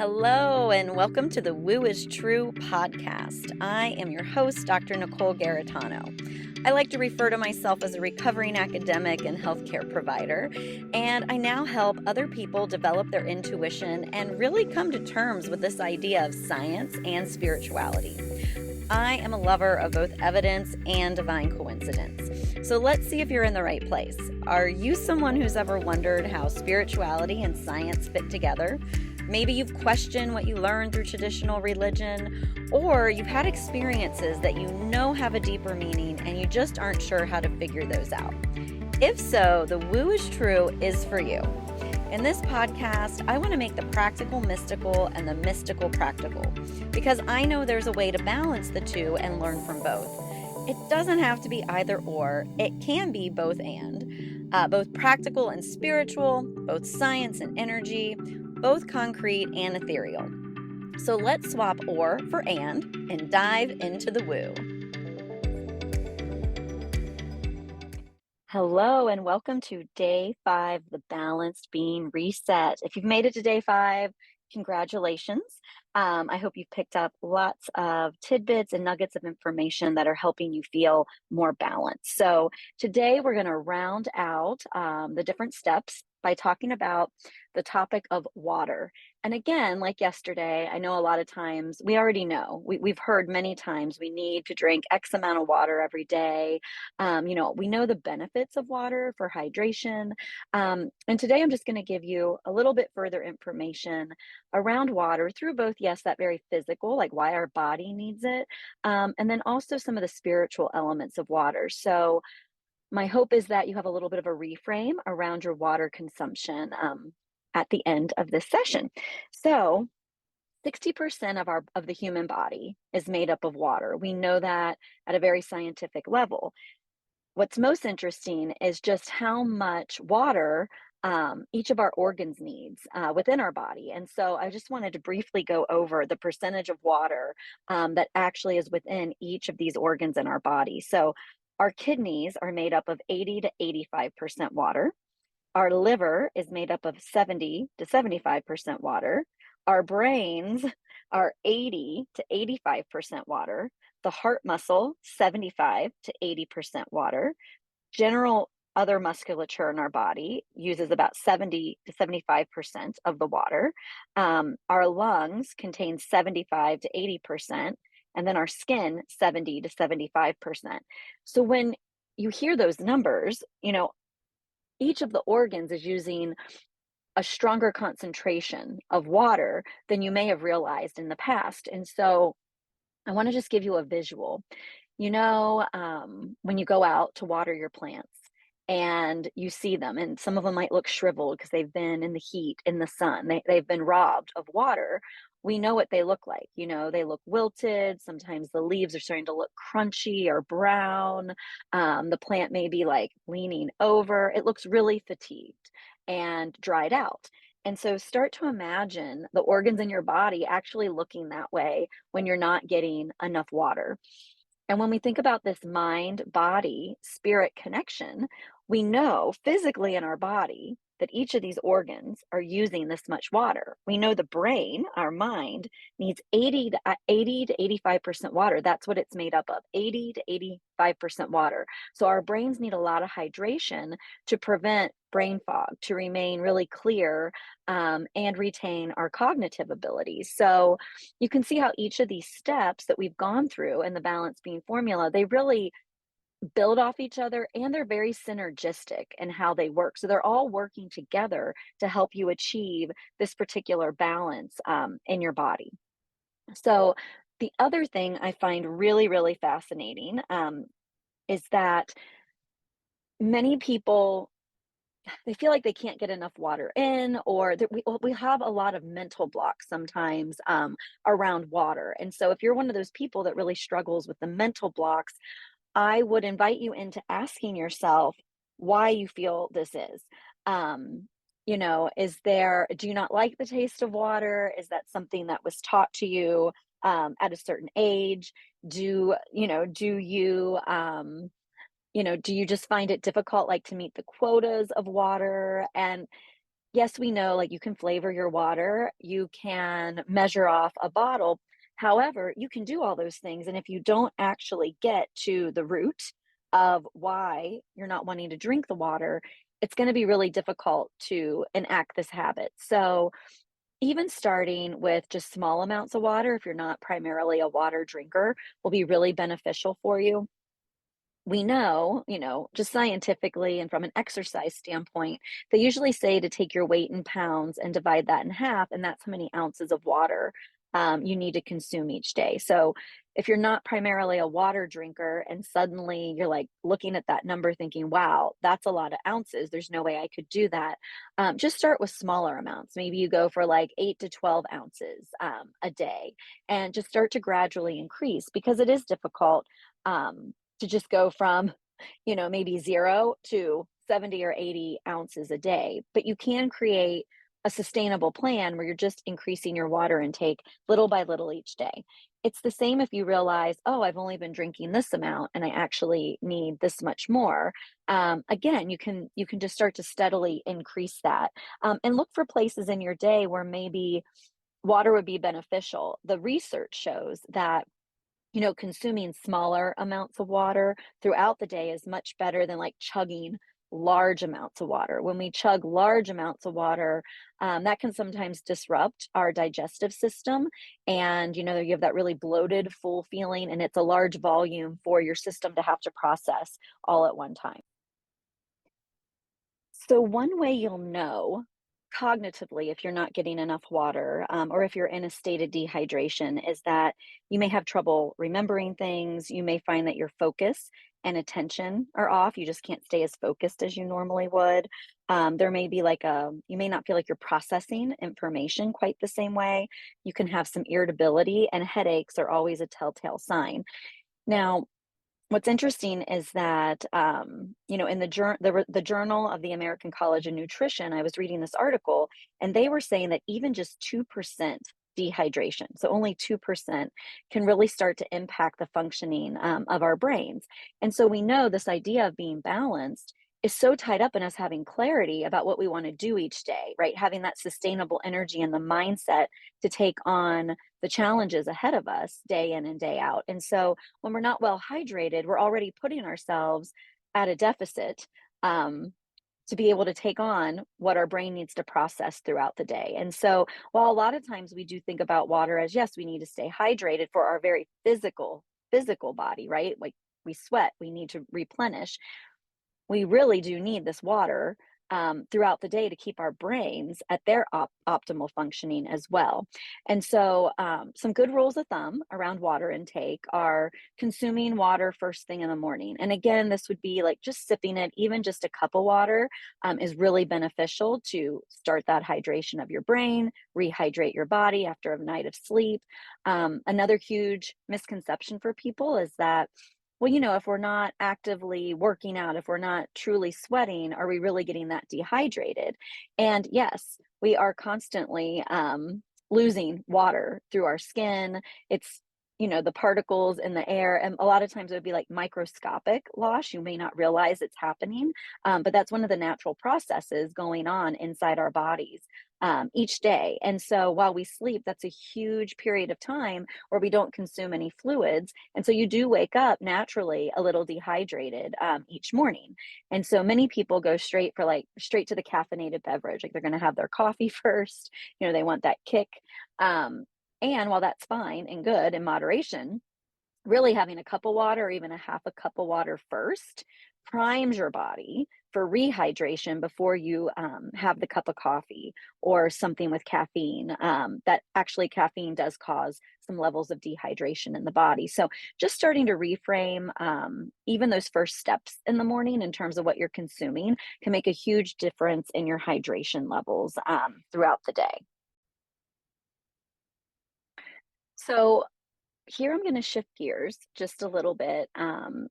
Hello, and welcome to the Woo is True podcast. I am your host, Dr. Nicole Garitano. I like to refer to myself as a recovering academic and healthcare provider, and I now help other people develop their intuition and really come to terms with this idea of science and spirituality. I am a lover of both evidence and divine coincidence. So let's see if you're in the right place. Are you someone who's ever wondered how spirituality and science fit together? Maybe you've questioned what you learned through traditional religion, or you've had experiences that you know have a deeper meaning and you just aren't sure how to figure those out. If so, the Woo is True is for you. In this podcast, I want to make the practical mystical and the mystical practical, because I know there's a way to balance the two and learn from both. It doesn't have to be either or, it can be both and. Both practical and spiritual, both science and energy, both concrete and ethereal. So let's swap or for and dive into the woo. Hello and welcome to day 5, the balanced being reset. If you've made it to day 5, congratulations. I hope you've picked up lots of tidbits and nuggets of information that are helping you feel more balanced. So today we're going to round out the different steps by talking about the topic of water. And again, like yesterday, I know a lot of times we already know, we've heard many times we need to drink X amount of water every day. We know the benefits of water for hydration. And today I'm just going to give you a little bit further information around water through both, yes, that very physical, like why our body needs it, and then also some of the spiritual elements of water. So my hope is that you have a little bit of a reframe around your water consumption at the end of this session. So 60% of the human body is made up of water. We know that at a very scientific level. What's most interesting is just how much water each of our organs needs within our body. And so I just wanted to briefly go over the percentage of water that actually is within each of these organs in our body. So our kidneys are made up of 80 to 85% water. Our liver is made up of 70 to 75% water. Our brains are 80 to 85% water. The heart muscle, 75 to 80% water. General other musculature in our body uses about 70 to 75% of the water. Our lungs contain 75 to 80%, and then our skin, 70 to 75%. So when you hear those numbers, each of the organs is using a stronger concentration of water than you may have realized in the past. And so I want to just give you a visual. When you go out to water your plants and you see them, and some of them might look shriveled because they've been in the heat, in the sun, they've been robbed of water. We know what they look like. They look wilted. Sometimes the leaves are starting to look crunchy or brown. The plant may be like leaning over. It looks really fatigued and dried out. And so start to imagine the organs in your body actually looking that way when you're not getting enough water. And when we think about this mind, body, spirit connection, we know physically in our body that each of these organs are using this much water. We know the brain, our mind, needs 80 to 85% water. That's what it's made up of, 80 to 85% water. So our brains need a lot of hydration to prevent brain fog, to remain really clear, and retain our cognitive abilities. So you can see how each of these steps that we've gone through in the balance being formula, they really build off each other, and they're very synergistic in how they work. So they're all working together to help you achieve this particular balance in your body. So the other thing I find really, really fascinating is that many people, they feel like they can't get enough water in, or that we have a lot of mental blocks sometimes around water. And so if you're one of those people that really struggles with the mental blocks, I would invite you into asking yourself why you feel this is. Do you not like the taste of water? Is that something that was taught to you at a certain age? Do you just find it difficult, like to meet the quotas of water? And Yes, we know, like, you can flavor your water, you can measure off a bottle. However, you can do all those things, and if you don't actually get to the root of why you're not wanting to drink the water, it's gonna be really difficult to enact this habit. So, even starting with just small amounts of water, if you're not primarily a water drinker, will be really beneficial for you. We know, just scientifically and from an exercise standpoint, they usually say to take your weight in pounds and divide that in half, and that's how many ounces of water you need to consume each day. So, if you're not primarily a water drinker and suddenly you're like looking at that number thinking, wow, that's a lot of ounces, there's no way I could do that. Just start with smaller amounts. Maybe you go for like 8 to 12 ounces a day and just start to gradually increase because it is difficult. To just go from, maybe 0 to 70 or 80 ounces a day, but you can create a sustainable plan where you're just increasing your water intake little by little each day. It's the same if you realize, "Oh, I've only been drinking this amount and I actually need this much more." Again, you can just start to steadily increase that, and look for places in your day where maybe water would be beneficial. The research shows that consuming smaller amounts of water throughout the day is much better than like chugging large amounts of water. When we chug large amounts of water, that can sometimes disrupt our digestive system. And, you have that really bloated, full feeling, and it's a large volume for your system to have to process all at one time. So, one way you'll know cognitively if you're not getting enough water, or if you're in a state of dehydration is that you may have trouble remembering things. You may find that your focus and attention are off. You just can't stay as focused as you normally would. There may be you may not feel like you're processing information quite the same way. You can have some irritability, and headaches are always a telltale sign. Now, what's interesting is that, in the Journal of the American College of Nutrition, I was reading this article, and they were saying that even just 2% dehydration, so only 2%, can really start to impact the functioning of our brains. And so we know this idea of being balanced is so tied up in us having clarity about what we want to do each day, right? Having that sustainable energy and the mindset to take on the challenges ahead of us day in and day out. And so when we're not well hydrated, we're already putting ourselves at a deficit um, to be able to take on what our brain needs to process throughout the day. And so, while a lot of times we do think about water as yes, we need to stay hydrated for our very physical body, right? Like we sweat, we need to replenish. We really do need this water throughout the day to keep our brains at their optimal functioning as well. And so, some good rules of thumb around water intake are consuming water first thing in the morning. And again, this would be like just sipping it, even just a cup of water is really beneficial to start that hydration of your brain, rehydrate your body after a night of sleep. Another huge misconception for people is that well, if we're not actively working out, if we're not truly sweating, are we really getting that dehydrated? And yes, we are constantly losing water through our skin. It's, the particles in the air. And a lot of times it would be like microscopic loss. You may not realize it's happening, but that's one of the natural processes going on inside our bodies each day. And so while we sleep, that's a huge period of time where we don't consume any fluids. And so you do wake up naturally a little dehydrated each morning. And so many people go straight to the caffeinated beverage. Like they're going to have their coffee first, they want that kick. Um, and while that's fine and good in moderation, really having a cup of water or even a half a cup of water first primes your body for rehydration before you have the cup of coffee or something with caffeine. That actually caffeine does cause some levels of dehydration in the body. So just starting to reframe even those first steps in the morning in terms of what you're consuming can make a huge difference in your hydration levels throughout the day. So here I'm going to shift gears just a little bit and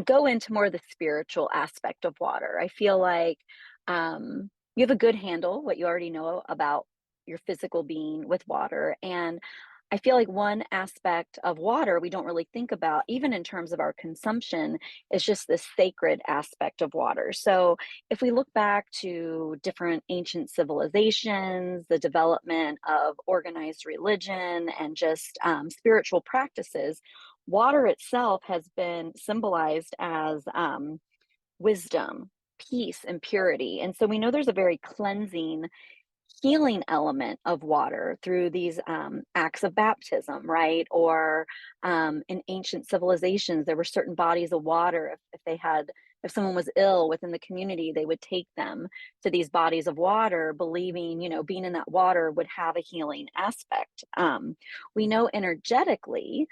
go into more of the spiritual aspect of water. I feel like you have a good handle what you already know about your physical being with water, and I feel like one aspect of water we don't really think about, even in terms of our consumption, is just this sacred aspect of water. So, if we look back to different ancient civilizations, the development of organized religion, and just spiritual practices, water itself has been symbolized as wisdom, peace, and purity. And so, we know there's a very cleansing healing element of water through these acts of baptism, right? Or in ancient civilizations, there were certain bodies of water. If they had, if someone was ill within the community, they would take them to these bodies of water, believing, being in that water would have a healing aspect. We know energetically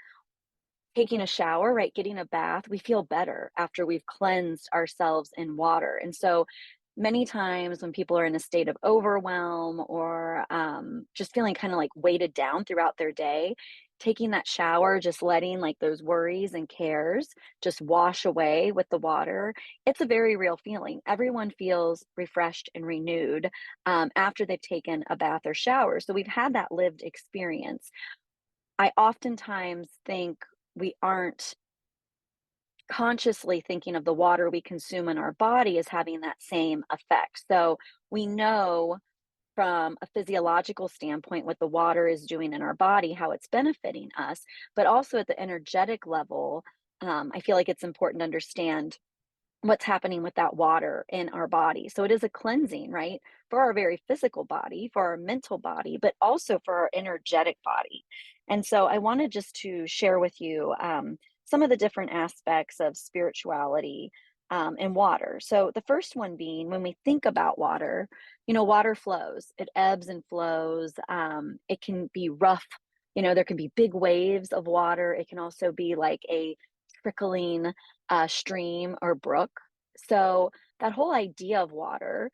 taking a shower, right, getting a bath, we feel better after we've cleansed ourselves in water. And so many times when people are in a state of overwhelm or just feeling kind of like weighted down throughout their day, taking that shower, just letting like those worries and cares just wash away with the water, it's a very real feeling. Everyone feels refreshed and renewed after they've taken a bath or shower. So we've had that lived experience. I oftentimes think we aren't consciously thinking of the water we consume in our body as having that same effect. So we know from a physiological standpoint what the water is doing in our body, how it's benefiting us, but also at the energetic level. I feel like it's important to understand what's happening with that water in our body. So it is a cleansing, right? For our very physical body, for our mental body, but also for our energetic body. And so I wanted just to share with you some of the different aspects of spirituality and water. So the first one being when we think about water, water flows, it ebbs and flows. It can be rough. There can be big waves of water. It can also be like a trickling stream or brook. So that whole idea of water,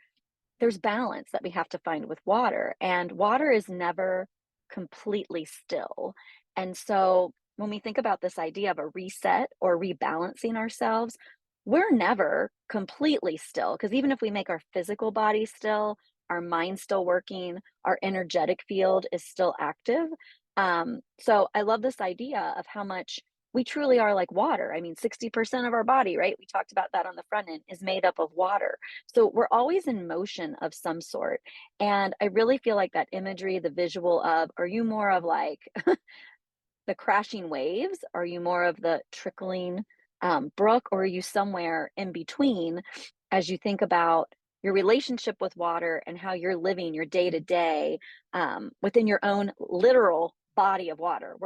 there's balance that we have to find with water, and water is never completely still. And so when we think about this idea of a reset or rebalancing ourselves, we're never completely still because even if we make our physical body still, our mind's still working, our energetic field is still active. So I love this idea of how much we truly are like water. I mean, 60% of our body, right? We talked about that on the front end, is made up of water. So we're always in motion of some sort. And I really feel like that imagery, the visual of, are you more of like the crashing waves? Are you more of the trickling brook, or are you somewhere in between as you think about your relationship with water and how you're living your day to day within your own literal body of water?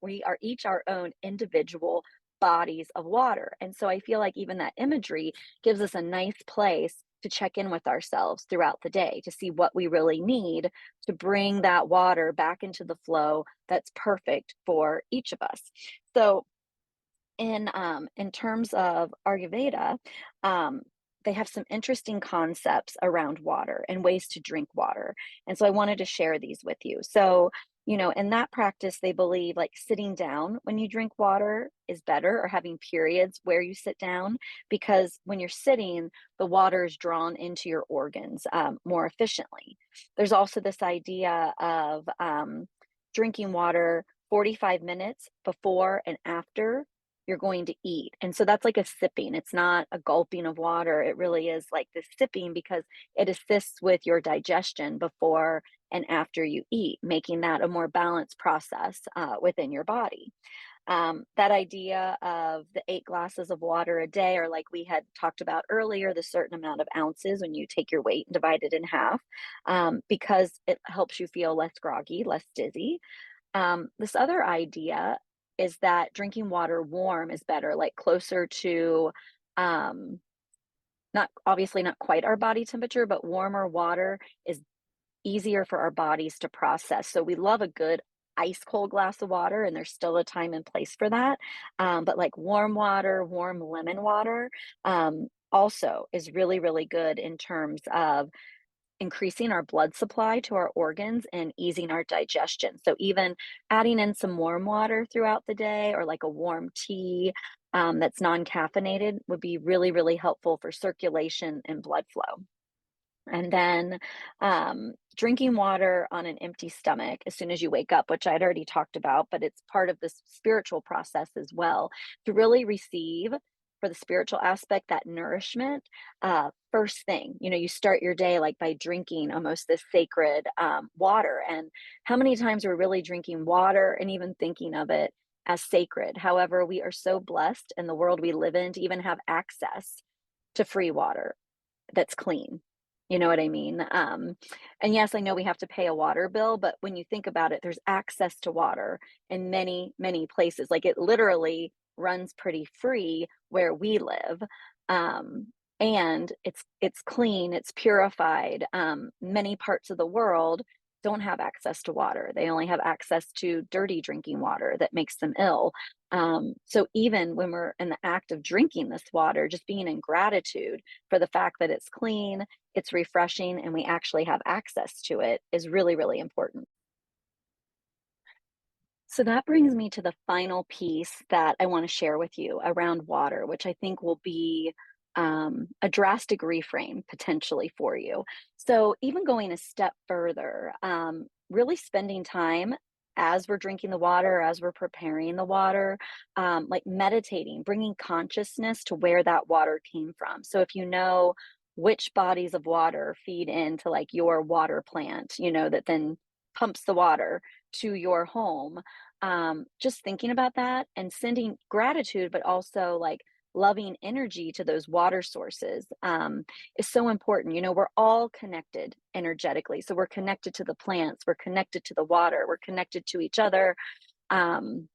We are each our own individual bodies of water, and so I feel like even that imagery gives us a nice place to check in with ourselves throughout the day to see what we really need to bring that water back into the flow that's perfect for each of us. So in terms of Ayurveda, um, they have some interesting concepts around water and ways to drink water. And so I wanted to share these with you. So, in that practice, they believe like sitting down when you drink water is better, or having periods where you sit down, because when you're sitting, the water is drawn into your organs more efficiently. There's also this idea of drinking water 45 minutes before and after you're going to eat. And so that's like a sipping. It's not a gulping of water. It really is like this sipping because it assists with your digestion before and after you eat, making that a more balanced process within your body. That idea of the 8 glasses of water a day, or like we had talked about earlier, the certain amount of ounces when you take your weight and divide it in half, because it helps you feel less groggy, less dizzy. This other idea is that drinking water warm is better, like closer to, um, not obviously not quite our body temperature, but warmer water is easier for our bodies to process. So we love a good ice cold glass of water, and there's still a time and place for that. But like warm water, warm lemon water, also is really, really good in terms of increasing our blood supply to our organs and easing our digestion. So even adding in some warm water throughout the day, or like a warm tea that's non-caffeinated, would be really, really helpful for circulation and blood flow. And then drinking water on an empty stomach as soon as you wake up, which I'd already talked about, but it's part of this spiritual process as well to really receive for the spiritual aspect that nourishment first thing. You know, you start your day like by drinking almost this sacred water. And how many times we're really drinking water and even thinking of it as sacred. However, we are so blessed in the world we live in to even have access to free water that's clean. You know what I mean? And yes, I know we have to pay a water bill, but when you think about it, there's access to water in many, many places. Like it literally runs pretty free where we live. Um, and it's clean, it's purified. Many parts of the world don't have access to water. They only have access to dirty drinking water that makes them ill. So even when we're in the act of drinking this water, just being in gratitude for the fact that it's clean, it's refreshing, and we actually have access to it is really, really important. So that brings me to the final piece that I want to share with you around water, which I think will be a drastic reframe potentially for you. So, even going a step further, really spending time as we're drinking the water, as we're preparing the water, like meditating, bringing consciousness to where that water came from. So, if you know which bodies of water feed into like your water plant, you know, that then pumps the water to your home, just thinking about that and sending gratitude, but also like loving energy to those water sources is so important. You know, we're all connected energetically. So we're connected to the plants, we're connected to the water, we're connected to each other. Um,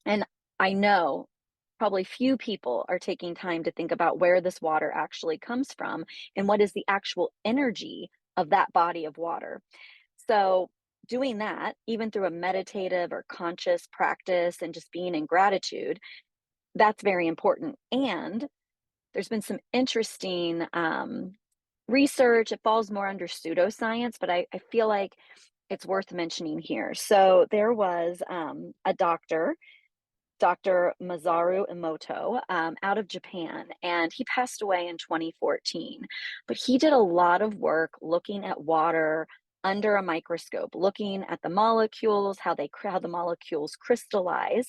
and I know probably few people are taking time to think about where this water actually comes from and what is the actual energy of that body of water. So, doing that, even through a meditative or conscious practice and just being in gratitude, that's very important. And there's been some interesting research. It falls more under pseudoscience, but I feel like it's worth mentioning here. So, there was a doctor, Dr. Masaru Emoto, out of Japan, and he passed away in 2014. But he did a lot of work looking at water under a microscope, looking at the molecules, how the molecules crystallize.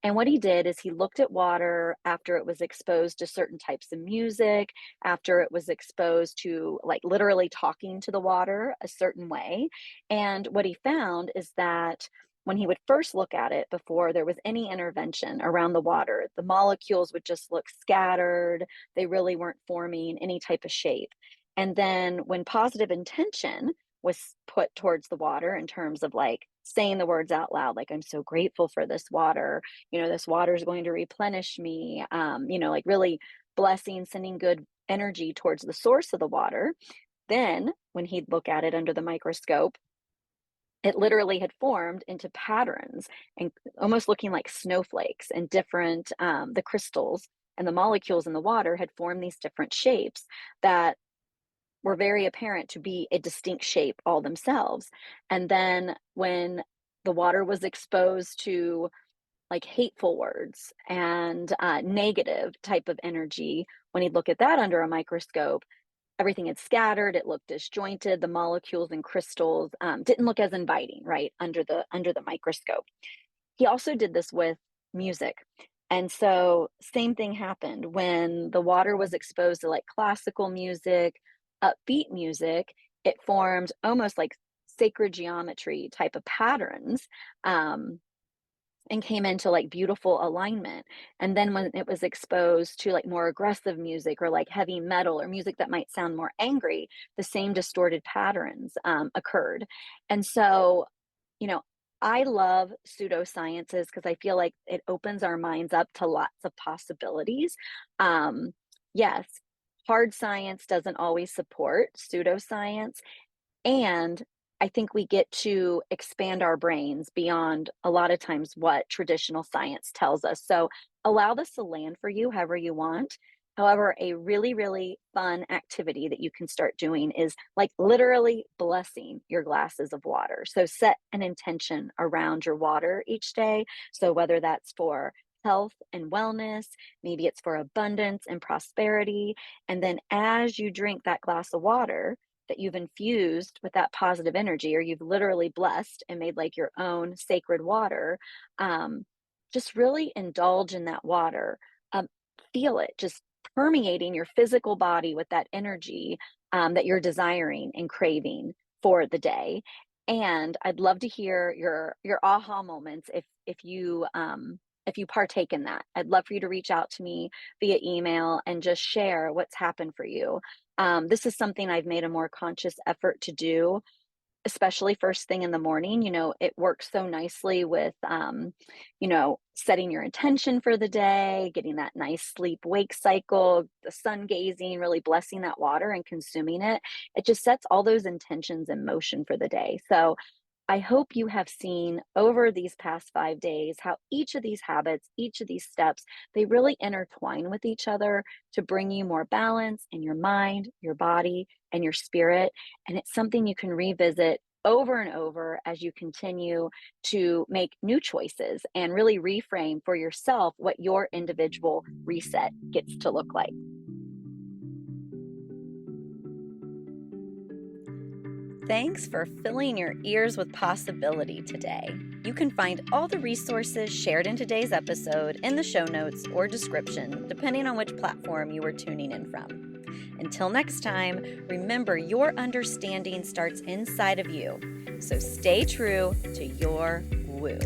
And what he did is he looked at water after it was exposed to certain types of music, after it was exposed to like literally talking to the water a certain way. And what he found is that when he would first look at it before there was any intervention around the water, the molecules would just look scattered. They really weren't forming any type of shape. And then when positive intention was put towards the water in terms of like saying the words out loud, like, I'm so grateful for this water, you know, this water is going to replenish me, you know, like really blessing, sending good energy towards the source of the water. Then when he'd look at it under the microscope, it literally had formed into patterns and almost looking like snowflakes and different the crystals and the molecules in the water had formed these different shapes that were very apparent to be a distinct shape all themselves. And then when the water was exposed to like hateful words and negative type of energy, when he'd look at that under a microscope, everything had scattered, it looked disjointed, the molecules and crystals didn't look as inviting, right, under the microscope. He also did this with music. And so same thing happened when the water was exposed to like classical music, upbeat music, it formed almost like sacred geometry type of patterns. And came into like beautiful alignment. And then when it was exposed to like more aggressive music or like heavy metal or music that might sound more angry, the same distorted patterns occurred. And so, you know, I love pseudosciences because I feel like it opens our minds up to lots of possibilities. Yes, hard science doesn't always support pseudoscience, and I think we get to expand our brains beyond a lot of times what traditional science tells us. So allow this to land for you however you want. However, a really, really fun activity that you can start doing is like literally blessing your glasses of water. So set an intention around your water each day. So whether that's for health and wellness, maybe it's for abundance and prosperity. And then as you drink that glass of water, that you've infused with that positive energy, or you've literally blessed and made like your own sacred water, um, just really indulge in that water. Um, Feel it just permeating your physical body with that energy that you're desiring and craving for the day. And I'd love to hear your aha moments if you partake in that. I'd love for you to reach out to me via email and just share what's happened for you. This is something I've made a more conscious effort to do, especially first thing in the morning. It works so nicely with, setting your intention for the day, getting that nice sleep wake cycle, the sun gazing, really blessing that water and consuming it. It just sets all those intentions in motion for the day. So I hope you have seen over these past 5 days how each of these habits, each of these steps, they really intertwine with each other to bring you more balance in your mind, your body, and your spirit. And it's something you can revisit over and over as you continue to make new choices and really reframe for yourself what your individual reset gets to look like. Thanks for filling your ears with possibility today. You can find all the resources shared in today's episode in the show notes or description, depending on which platform you are tuning in from. Until next time, remember your understanding starts inside of you. So stay true to your woo.